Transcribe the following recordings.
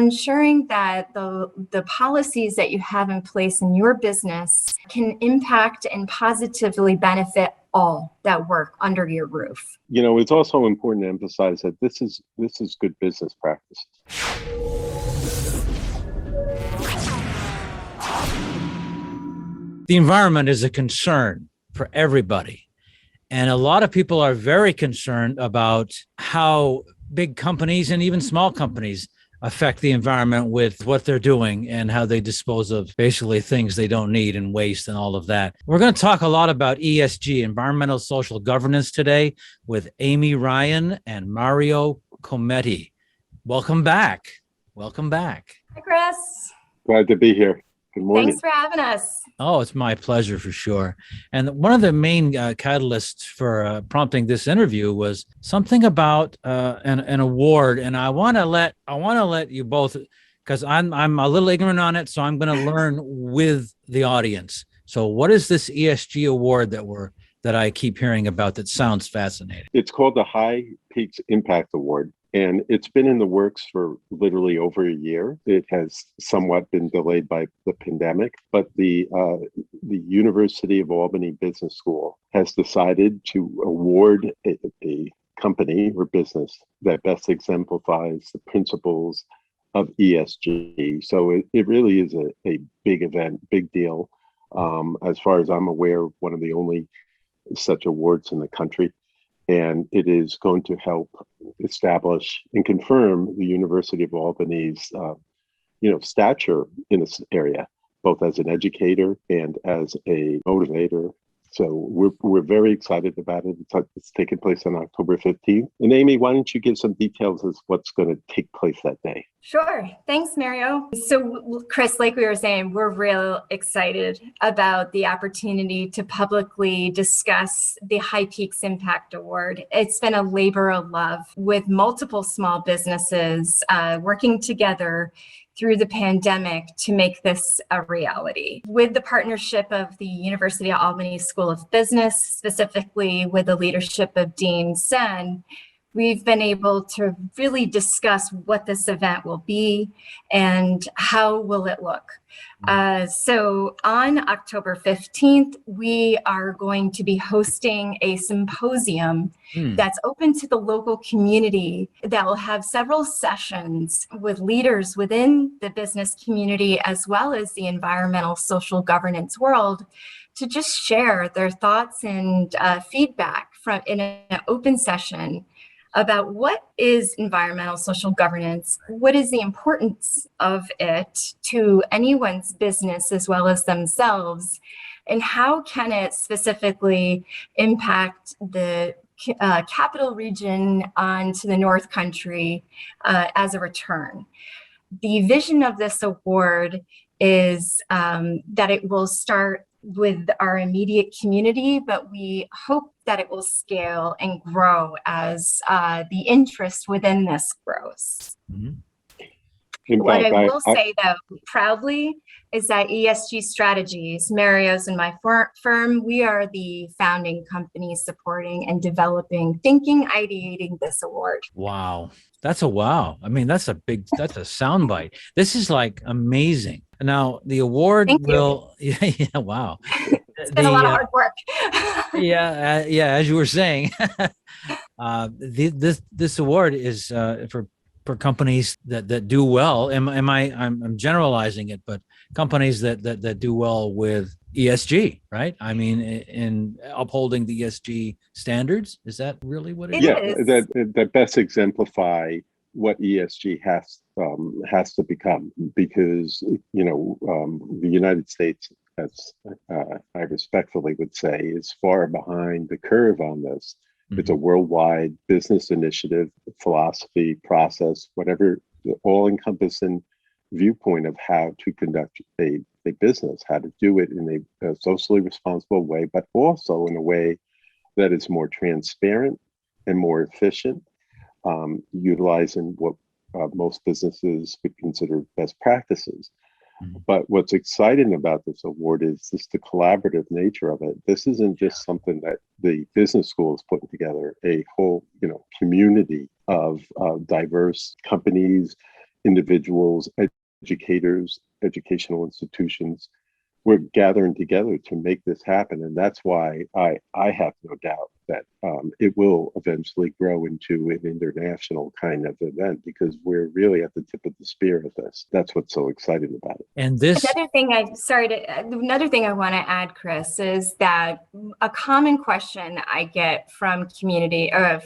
ensuring that the policies that you have in place in your business can impact and positively benefit all that work under your roof. It's also important to emphasize that this is good business practices. The environment is a concern for everybody. And a lot of people are very concerned about how big companies and even small companies affect the environment with what they're doing and how they dispose of basically things they don't need and waste and all of that. We're going to talk a lot about ESG, environmental social governance, today with Amy Ryan and Mario Cometti. Welcome back. Welcome back. Hi, Chris. Glad to be here. Good morning. Thanks for having us. Oh, it's my pleasure for sure. And one of the main catalysts for prompting this interview was something about an award. And I want to let you both, because I'm a little ignorant on it, so I'm going to learn with the audience. So, what is this ESG award that I keep hearing about that sounds fascinating? It's called the High Peaks Impact Award. And it's been in the works for literally over a year. It has somewhat been delayed by the pandemic, but the University of Albany Business School has decided to award a company or business that best exemplifies the principles of ESG. So it really is a big event, big deal. As far as I'm aware, one of the only such awards in the country. And it is going to help establish and confirm the University of Albany's, stature in this area, both as an educator and as a motivator. So we're very excited about it. It's taking place on October 15th. And Amy, why don't you give some details as what's going to take place that day? Sure. Thanks, Mario. So, Chris, like we were saying, we're real excited about the opportunity to publicly discuss the High Peaks Impact Award. It's been a labor of love with multiple small businesses working together through the pandemic to make this a reality. With the partnership of the University of Albany School of Business, specifically with the leadership of Dean Sen, we've been able to really discuss what this event will be and how will it look. So on October 15th, we are going to be hosting a symposium that's open to the local community that will have several sessions with leaders within the business community as well as the environmental social governance world to just share their thoughts and feedback from in an open session about what is environmental social governance, what is the importance of it to anyone's business as well as themselves, and how can it specifically impact the capital region onto the North Country as a return. The vision of this award is that it will start with our immediate community, but we hope that it will scale and grow as the interest within this grows. Mm-hmm. What I will say, though, proudly, is that ESG Strategies, Mario's and my firm, we are the founding company supporting and developing, ideating this award. Wow. That's a wow. I mean, that's a soundbite. This is like amazing. Now, the award wow. It's been a lot of hard work. As you were saying, this award is for companies that do well. I'm generalizing it, but companies that do well with ESG, right? I mean, in upholding the ESG standards. Is that really what it is? That best exemplify what ESG has to become, because the United States, as I respectfully would say, is far behind the curve on this. Mm-hmm. It's a worldwide business initiative, philosophy, process, whatever, all-encompassing viewpoint of how to conduct a business, how to do it in a socially responsible way, but also in a way that is more transparent and more efficient, utilizing what most businesses would consider best practices. Mm-hmm. But what's exciting about this award is just the collaborative nature of it. This isn't just something that the business school is putting together, a whole community of diverse companies, individuals, educators, educational institutions, we're gathering together to make this happen. And that's why I have no doubt that it will eventually grow into an international kind of event, because we're really at the tip of the spear of this. That's what's so exciting about it. And this Another thing I want to add, Chris, is that a common question I get from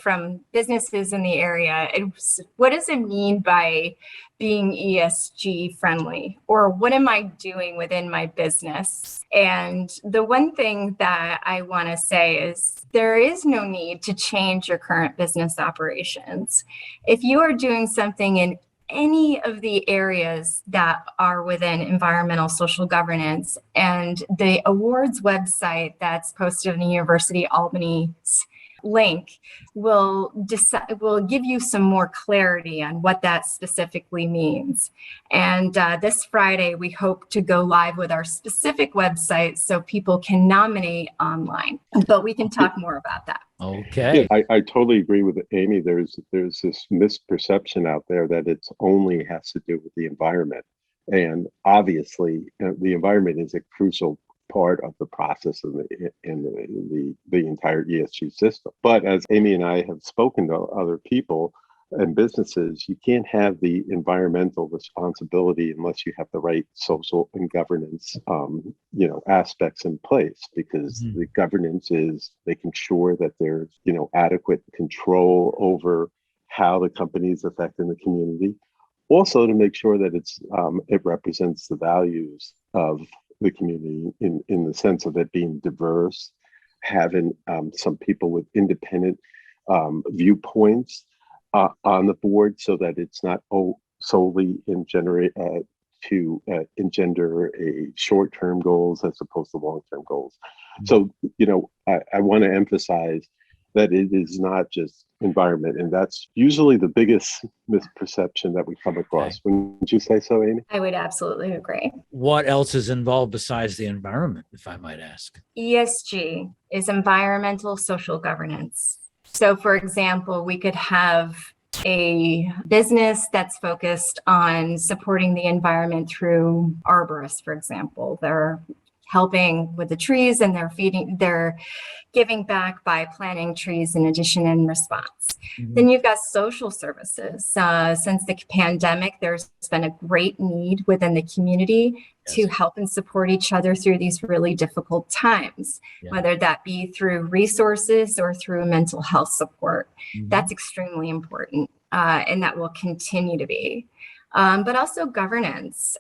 from businesses in the area is, what does it mean by being ESG friendly? Or what am I doing within my business? And the one thing that I want to say is there is no need to change your current business operations. If you are doing something in any of the areas that are within environmental social governance, and the awards website that's posted in the University of Albany's link will give you some more clarity on what that specifically means. And this Friday, we hope to go live with our specific website so people can nominate online, but we can talk more about that. Okay. Yeah, I totally agree with Amy. There's this misperception out there that it's only has to do with the environment. And obviously, the environment is a crucial part of the process of the entire ESG system. But as Amy and I have spoken to other people and businesses, you can't have the environmental responsibility unless you have the right social and governance aspects in place, because the governance is making sure that there's adequate control over how the company is affecting the community. Also, to make sure that it represents the values of the community in the sense of it being diverse, having some people with independent viewpoints on the board, so that it's not solely engender a short-term goals as opposed to long-term goals. So, I want to emphasize that it is not just environment, and that's usually the biggest misperception that we come across. Okay. Wouldn't you say so, Amy? I would absolutely agree. What else is involved besides the environment, if I might ask? ESG is environmental social governance. So, for example, we could have a business that's focused on supporting the environment through arborists, for example. They're helping with the trees, and they're giving back by planting trees in addition and response. Then you've got social services. Since the pandemic, there's been a great need within the community to help and support each other through these really difficult times, whether that be through resources or through mental health support. That's extremely important, and that will continue to be. But also governance,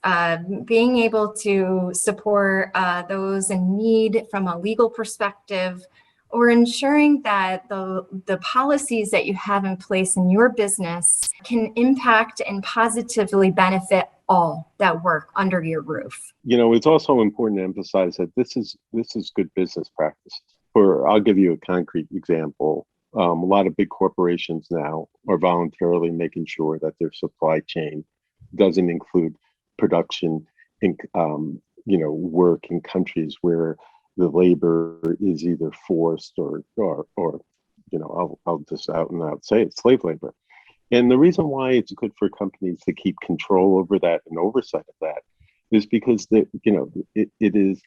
being able to support those in need from a legal perspective, or ensuring that the policies that you have in place in your business can impact and positively benefit all that work under your roof. It's also important to emphasize that this is good business practice. I'll give you a concrete example. A lot of big corporations now are voluntarily making sure that their supply chain doesn't include production in work in countries where the labor is either forced or I'll just out and out say it's slave labor. And the reason why it's good for companies to keep control over that and oversight of that is because it is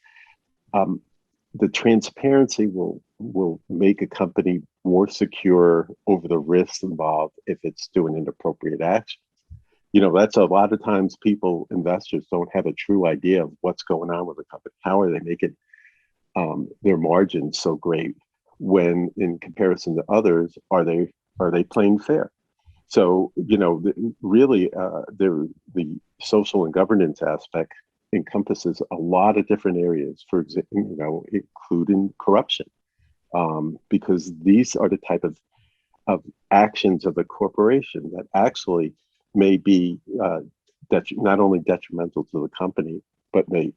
the transparency will make a company more secure over the risks involved if it's doing inappropriate action. That's a lot of times investors don't have a true idea of what's going on with the company. How are they making their margins so great when, in comparison to others, are they playing fair? So, really, the social and governance aspect encompasses a lot of different areas, for example, including corruption, because these are the type of actions of a corporation that actually may be not only detrimental to the company, but may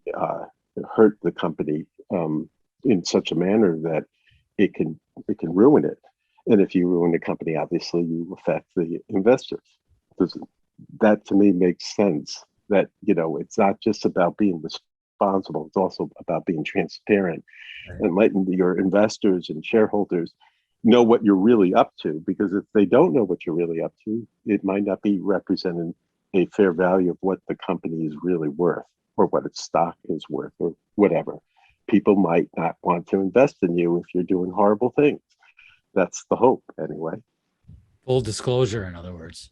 hurt the company in such a manner that it can ruin it. And if you ruin the company, obviously you affect the investors. That to me makes sense. That it's not just about being responsible; it's also about being transparent and letting your investors and shareholders know what you're really up to. Because if they don't know what you're really up to, it might not be represented a fair value of what the company is really worth or what its stock is worth or whatever. People might not want to invest in you if you're doing horrible things. That's the hope anyway. Full disclosure, in other words.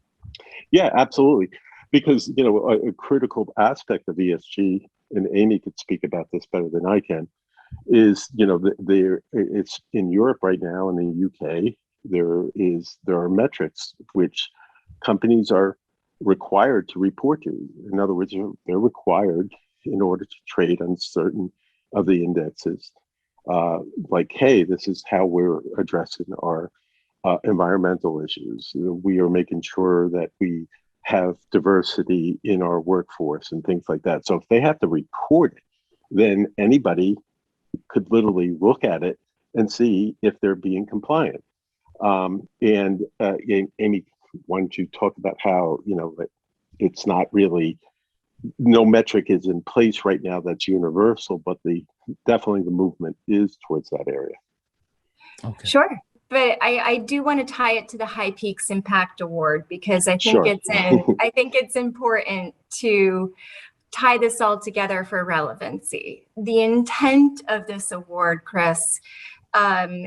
Yeah, absolutely. Because, a critical aspect of ESG, and Amy could speak about this better than I can, is, it's in Europe right now, in the UK, there are metrics which companies are required to report to. In other words, they're required in order to trade on certain of the indexes. Like, hey, this is how we're addressing our environmental issues. We are making sure that we have diversity in our workforce and things like that. So if they have to report it, then anybody could literally look at it and see if they're being compliant. And Amy, why don't you talk about how, that it's not really, no metric is in place right now that's universal, but definitely the movement is towards that area. Okay. Sure. But I do want to tie it to the High Peaks Impact Award, because I think I think it's important to tie this all together for relevancy. The intent of this award, Chris,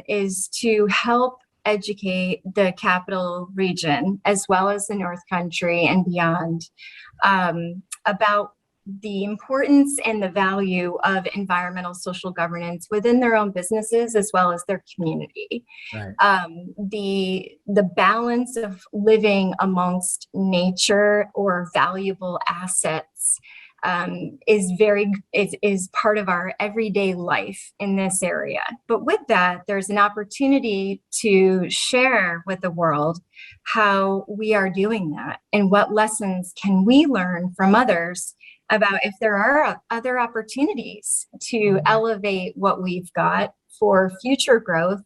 is to help educate the capital region as well as the North Country and beyond about the importance and the value of environmental social governance within their own businesses as well as their community. Right. The balance of living amongst nature or valuable assets is part of our everyday life in this area. But with that, there's an opportunity to share with the world how we are doing that and what lessons can we learn from others about if there are other opportunities to elevate what we've got for future growth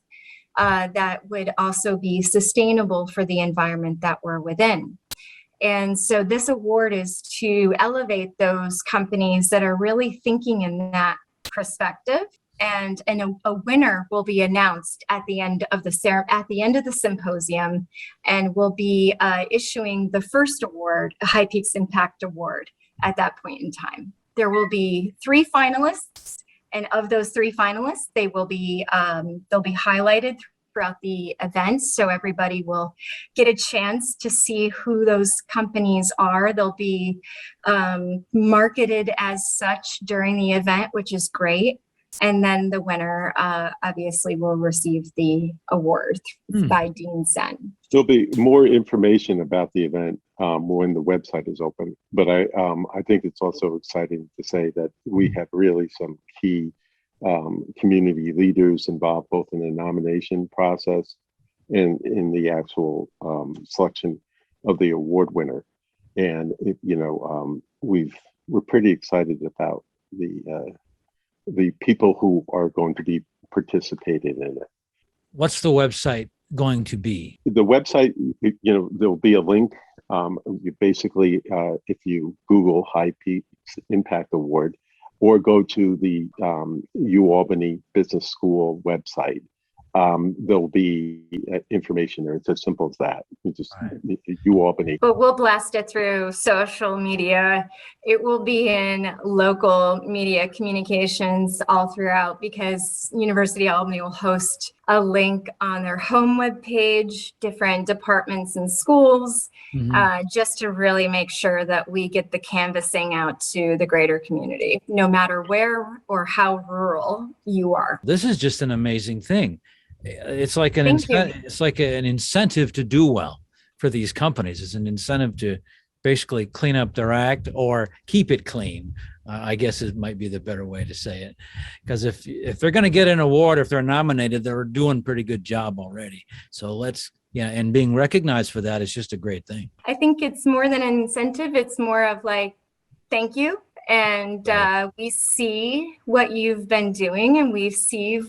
that would also be sustainable for the environment that we're within. And so this award is to elevate those companies that are really thinking in that perspective. And a winner will be announced at the end of the symposium, and we'll be issuing the first award, a High Peaks Impact Award, at that point in time. There will be 3 finalists, and of those 3 finalists, they'll be highlighted throughout the event, so everybody will get a chance to see who those companies are. They'll be marketed as such during the event, which is great. And then the winner obviously will receive the award by Dean Sen. There'll be more information about the event when the website is open. But I think it's also exciting to say that we have really some key community leaders involved both in the nomination process and in the actual selection of the award winner. And we're pretty excited about the people who are going to be participating in it. What's the website going to be? The website, there'll be a link. You basically, if you Google High Peaks Impact Award or go to the Albany Business School website, there'll be information there. It's as simple as that. You just Albany. But we'll blast it through social media. It will be in local media communications all throughout, because University of Albany will host a link on their home webpage, different departments and schools, just to really make sure that we get the canvassing out to the greater community, no matter where or how rural you are. This is just an amazing thing. It's like an incentive to do well for these companies. It's an incentive to basically clean up their act or keep it clean. I guess it might be the better way to say it, because if they're going to get an award, if they're nominated, they're doing a pretty good job already. So and being recognized for that is just a great thing. I think it's more than an incentive. It's more of like, thank you. And we see what you've been doing, and we see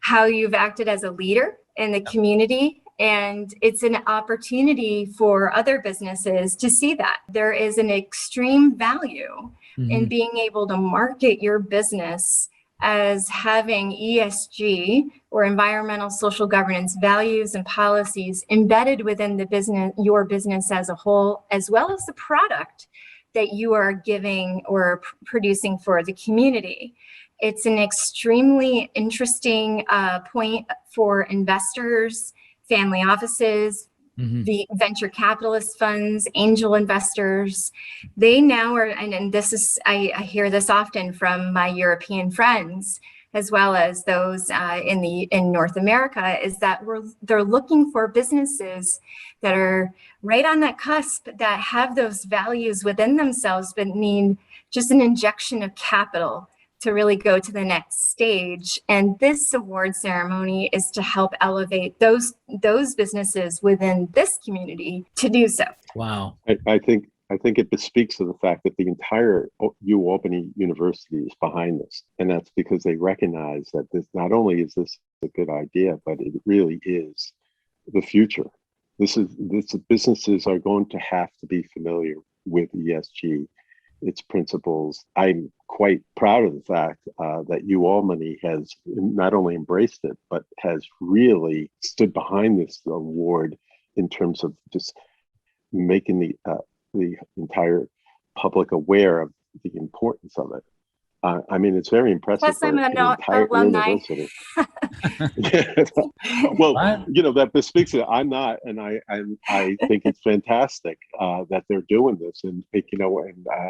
how you've acted as a leader in the community. And it's an opportunity for other businesses to see that. There is an extreme value in being able to market your business as having ESG, or environmental social governance, values and policies embedded within the business, your business as a whole, as well as the product that you are giving or producing for the community. It's an extremely interesting point for investors, family offices, the venture capitalist funds, angel investors. They now are, and this is, I hear this often from my European friends, as well as those in North America, is that they're looking for businesses that are right on that cusp, that have those values within themselves, but need just an injection of capital to really go to the next stage. And this award ceremony is to help elevate those businesses within this community to do so. Wow. I think it bespeaks to the fact that the entire Albany University is behind this. And that's because they recognize that this, not only is this a good idea, but it really is the future. Businesses are going to have to be familiar with ESG, its principles. I'm quite proud of the fact that Albany has not only embraced it, but has really stood behind this award in terms of just making the entire public aware of the importance of it. I mean, it's very impressive. Plus, I'm an alumni. University. Well, that bespeaks it. I'm not, and I think it's fantastic that they're doing this, and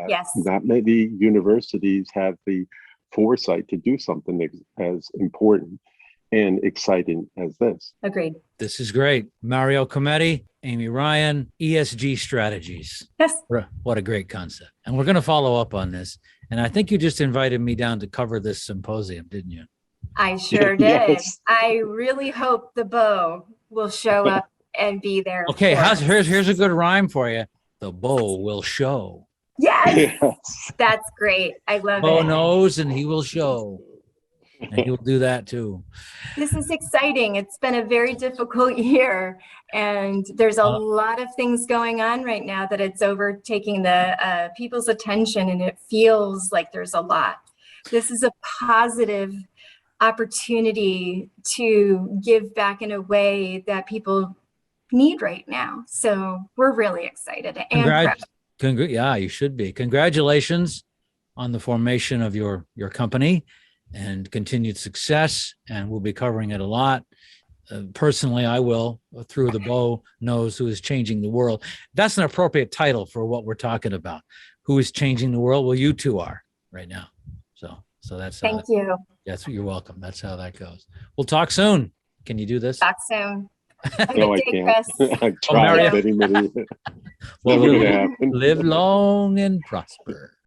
yes, not many universities have the foresight to do something as important and exciting as this. Agreed. This is great. Mario Cometti, Amy Ryan, ESG Strategies. Yes. What a great concept. And we're going to follow up on this. And I think you just invited me down to cover this symposium, didn't you? I sure did. Yes. I really hope the bow will show up and be there. Okay, here's a good rhyme for you. The bow will show. Yes. That's great. I love it. Bow knows and he will show. And he'll do that too. This is exciting. It's been a very difficult year, and there's a lot of things going on right now that it's overtaking the people's attention, and it feels like there's a lot. This is a positive opportunity to give back in a way that people need right now. So we're really excited and proud. Yeah, you should be. Congratulations on the formation of your company and continued success. And we'll be covering it a lot. Personally, I will, through the bow knows who is changing the world. That's an appropriate title for what we're talking about. Who is changing the world? Well, you two are right now. So that's thank you. Yes, you're welcome. That's how that goes. We'll talk soon. Can you do this? Talk soon. No, I can't. I've tried. Well, live long and prosper.